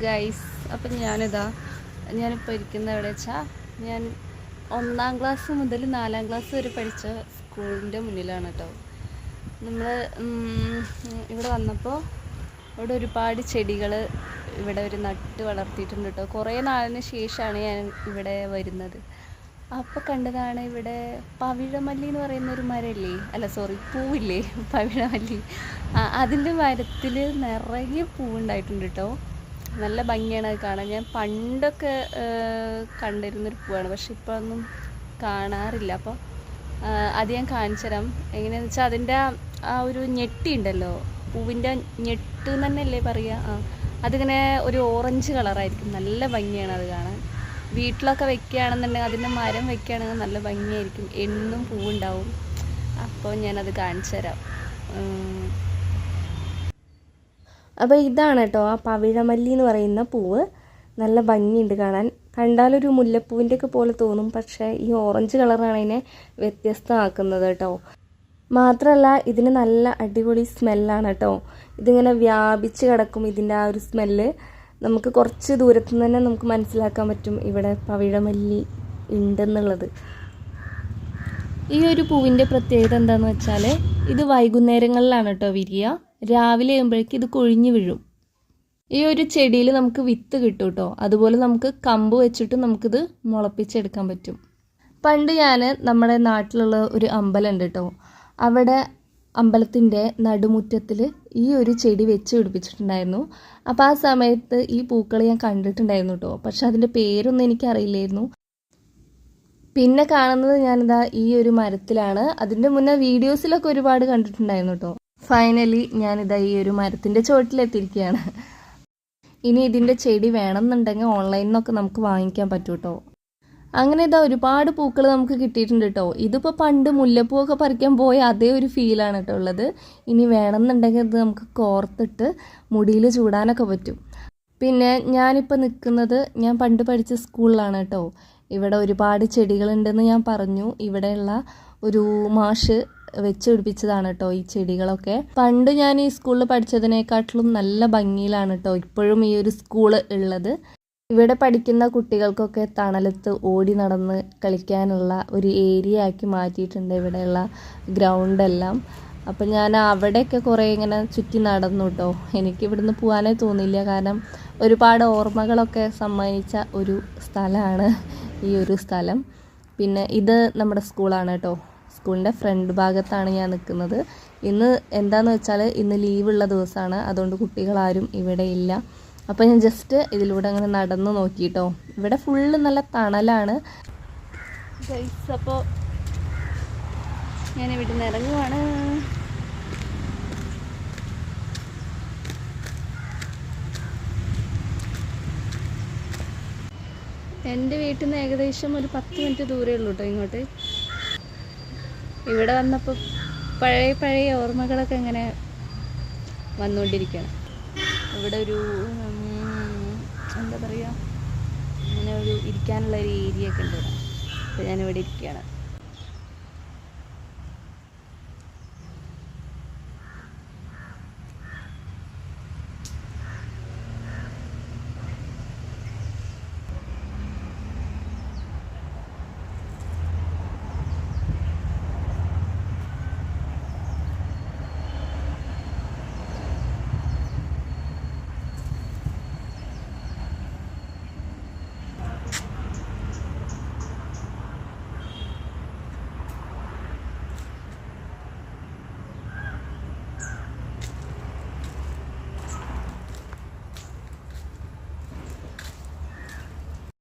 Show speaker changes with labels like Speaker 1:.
Speaker 1: Guys, അപ്പം ഞാനിപ്പോൾ ഇരിക്കുന്നത് എവിടെ വെച്ചാൽ ഞാൻ 1ാം ക്ലാസ് മുതൽ 4ാം ക്ലാസ് വരെ പഠിച്ച സ്കൂളിൻ്റെ മുന്നിലാണ് കേട്ടോ. നമ്മൾ ഇവിടെ വന്നപ്പോൾ ഇവിടെ ഒരുപാട് ചെടികൾ ഇവിടെ ഒരു നട്ട് വളർത്തിയിട്ടുണ്ട് കേട്ടോ. കുറേ നാളിന് ശേഷമാണ് ഞാൻ ഇവിടെ വരുന്നത്. അപ്പോൾ കണ്ടതാണ് ഇവിടെ പവിഴമല്ലി എന്ന് പറയുന്ന ഒരു മരമില്ലേ, പൂവില്ലേ, പവിഴമല്ലി. അതിൻ്റെ മരത്തിൽ നിറയെ പൂവുണ്ടായിട്ടുണ്ട് കേട്ടോ. നല്ല ഭംഗിയാണ് അത് കാണാൻ. ഞാൻ പണ്ടൊക്കെ കണ്ടിരുന്നൊരു പൂവാണ്, പക്ഷെ ഇപ്പോൾ ഒന്നും കാണാറില്ല. അപ്പോൾ അത് ഞാൻ കാണിച്ചു തരാം. എങ്ങനെയാണെന്ന് വെച്ചാൽ അതിൻ്റെ ആ ഒരു ഞെട്ടി ഉണ്ടല്ലോ, പൂവിൻ്റെ ഞെട്ട് തന്നെയല്ലേ പറയുക, അതിങ്ങനെ ഒരു ഓറഞ്ച് കളറായിരിക്കും. നല്ല ഭംഗിയാണ് അത് കാണാൻ. വീട്ടിലൊക്കെ വെക്കുകയാണെന്നുണ്ടെങ്കിൽ, അതിൻ്റെ മരം വെക്കുകയാണെങ്കിൽ നല്ല ഭംഗിയായിരിക്കും, എന്നും പൂവുണ്ടാവും. അപ്പോൾ ഞാനത് കാണിച്ചു തരാം.
Speaker 2: അപ്പോൾ ഇതാണ് കേട്ടോ ആ പവിഴമല്ലി എന്ന് പറയുന്ന പൂവ്. നല്ല ഭംഗിയുണ്ട് കാണാൻ. കണ്ടാലൊരു മുല്ലപ്പൂവിൻ്റെ ഒക്കെ പോലെ തോന്നും, പക്ഷേ ഈ ഓറഞ്ച് കളറാണ് അതിനെ വ്യത്യസ്തമാക്കുന്നത് കേട്ടോ. മാത്രമല്ല ഇതിന് നല്ല അടിപൊളി സ്മെല്ലാണ് കേട്ടോ. ഇതിങ്ങനെ വ്യാപിച്ച് കിടക്കും. ഇതിൻ്റെ ആ ഒരു സ്മെല്ല് നമുക്ക് കുറച്ച് ദൂരത്തു നിന്ന് തന്നെ നമുക്ക് മനസ്സിലാക്കാൻ പറ്റും ഇവിടെ പവിഴമല്ലി ഉണ്ടെന്നുള്ളത്. ഈ ഒരു പൂവിൻ്റെ പ്രത്യേകത എന്താണെന്ന് വെച്ചാൽ, ഇത് വൈകുന്നേരങ്ങളിലാണ് കേട്ടോ വിരിയുക. രാവിലെ ആകുമ്പോഴേക്കും ഇത് കൊഴിഞ്ഞു വീഴും. ഈ ഒരു ചെടിയിൽ നമുക്ക് വിത്ത് കിട്ടും കേട്ടോ. അതുപോലെ നമുക്ക് കമ്പ് വെച്ചിട്ട് നമുക്കിത് മുളപ്പിച്ചെടുക്കാൻ പറ്റും. പണ്ട് ഞാൻ നമ്മുടെ നാട്ടിലുള്ള ഒരു അമ്പലമുണ്ട് കേട്ടോ. അവിടെ അമ്പലത്തിൻ്റെ നടുമുറ്റത്തിൽ ഈ ഒരു ചെടി വെച്ച് പിടിപ്പിച്ചിട്ടുണ്ടായിരുന്നു. അപ്പോൾ ആ സമയത്ത് ഈ പൂക്കൾ ഞാൻ കണ്ടിട്ടുണ്ടായിരുന്നു കേട്ടോ. പക്ഷെ അതിൻ്റെ പേരൊന്നും എനിക്കറിയില്ലായിരുന്നു. പിന്നെ കാണുന്നത് ഞാനിതാ ഈ ഒരു മരത്തിലാണ്. അതിൻ്റെ മുന്നേ വീഡിയോസിലൊക്കെ ഒരുപാട് കണ്ടിട്ടുണ്ടായിരുന്നു കേട്ടോ. ഫൈനലി ഞാനിതാ ഈ ഒരു മരത്തിൻ്റെ ചുവട്ടിലെത്തിയിരിക്കുകയാണ്. ഇനി ഇതിൻ്റെ ചെടി വേണമെന്നുണ്ടെങ്കിൽ ഓൺലൈനിൽ നിന്നൊക്കെ നമുക്ക് വാങ്ങിക്കാൻ പറ്റും കേട്ടോ. അങ്ങനെ ഇതാ ഒരുപാട് പൂക്കൾ നമുക്ക് കിട്ടിയിട്ടുണ്ട് കേട്ടോ. ഇതിപ്പോൾ പണ്ട് മുല്ലപ്പൂവൊക്കെ പറിക്കാൻ പോയ അതേ ഒരു ഫീലാണ് കേട്ടോ ഉള്ളത്. ഇനി വേണമെന്നുണ്ടെങ്കിൽ ഇത് നമുക്ക് കോർത്തിട്ട് മുടിയിൽ ചൂടാനൊക്കെ പറ്റും. പിന്നെ ഞാനിപ്പോൾ നിൽക്കുന്നത് ഞാൻ പണ്ട് പഠിച്ച സ്കൂളിലാണ് കേട്ടോ. ഇവിടെ ഒരുപാട് ചെടികളുണ്ടെന്ന് ഞാൻ പറഞ്ഞു. ഇവിടെയുള്ള ഒരു മാഷ് വെച്ച് പിടിപ്പിച്ചതാണ് കേട്ടോ ഈ ചെടികളൊക്കെ. പണ്ട് ഞാൻ ഈ സ്കൂളിൽ പഠിച്ചതിനേക്കാട്ടിലും നല്ല ഭംഗിയിലാണ് കേട്ടോ ഇപ്പോഴും ഈ ഒരു സ്കൂള് ഉള്ളത്. ഇവിടെ പഠിക്കുന്ന കുട്ടികൾക്കൊക്കെ തണലത്ത് ഓടി നടന്ന് കളിക്കാനുള്ള ഒരു ഏരിയ ആക്കി മാറ്റിയിട്ടുണ്ട് ഇവിടെയുള്ള ഗ്രൗണ്ടെല്ലാം. അപ്പം ഞാൻ അവിടെയൊക്കെ കുറേ ഇങ്ങനെ ചുറ്റി നടന്നു കേട്ടോ. എനിക്ക് ഇവിടുന്ന് പോകാനേ തോന്നില്ല, കാരണം ഒരുപാട് ഓർമ്മകളൊക്കെ സമ്മാനിച്ച ഒരു സ്ഥലമാണ് ഈ ഒരു സ്ഥലം. പിന്നെ ഇത് നമ്മുടെ സ്കൂളാണ് കേട്ടോ. സ്കൂളിൻ്റെ ഫ്രണ്ട് ഭാഗത്താണ് ഞാൻ നിൽക്കുന്നത്. ഇന്ന് എന്താണെന്ന് വെച്ചാൽ ഇന്ന് ലീവുള്ള ദിവസമാണ്, അതുകൊണ്ട് കുട്ടികളാരും ഇവിടെ ഇല്ല. അപ്പോൾ ഞാൻ ജസ്റ്റ് ഇതിലൂടെ അങ്ങനെ നടന്നു നോക്കിയിട്ടോ. ഇവിടെ ഫുള്ള് നല്ല തണലാണ്.
Speaker 1: അപ്പോൾ ഞാൻ ഇവിടെ നിന്ന് ഇറങ്ങുവാണ്. എൻ്റെ വീട്ടിൽ നിന്ന് ഏകദേശം ഒരു 10 മിനിറ്റ് ദൂരമേ ഉള്ളൂ കേട്ടോ ഇങ്ങോട്ട്. ഇവിടെ വന്നപ്പോൾ പഴയ ഓർമ്മകളൊക്കെ ഇങ്ങനെ വന്നുകൊണ്ടിരിക്കുകയാണ്. ഇവിടെ ഒരു എന്താ പറയുക, അങ്ങനെ ഒരു ഇരിക്കാനുള്ള ഒരു ഏരിയ ഒക്കെ ഉണ്ട് ഇവിടെ. അപ്പോൾ ഞാനിവിടെ ഇരിക്കുകയാണ്.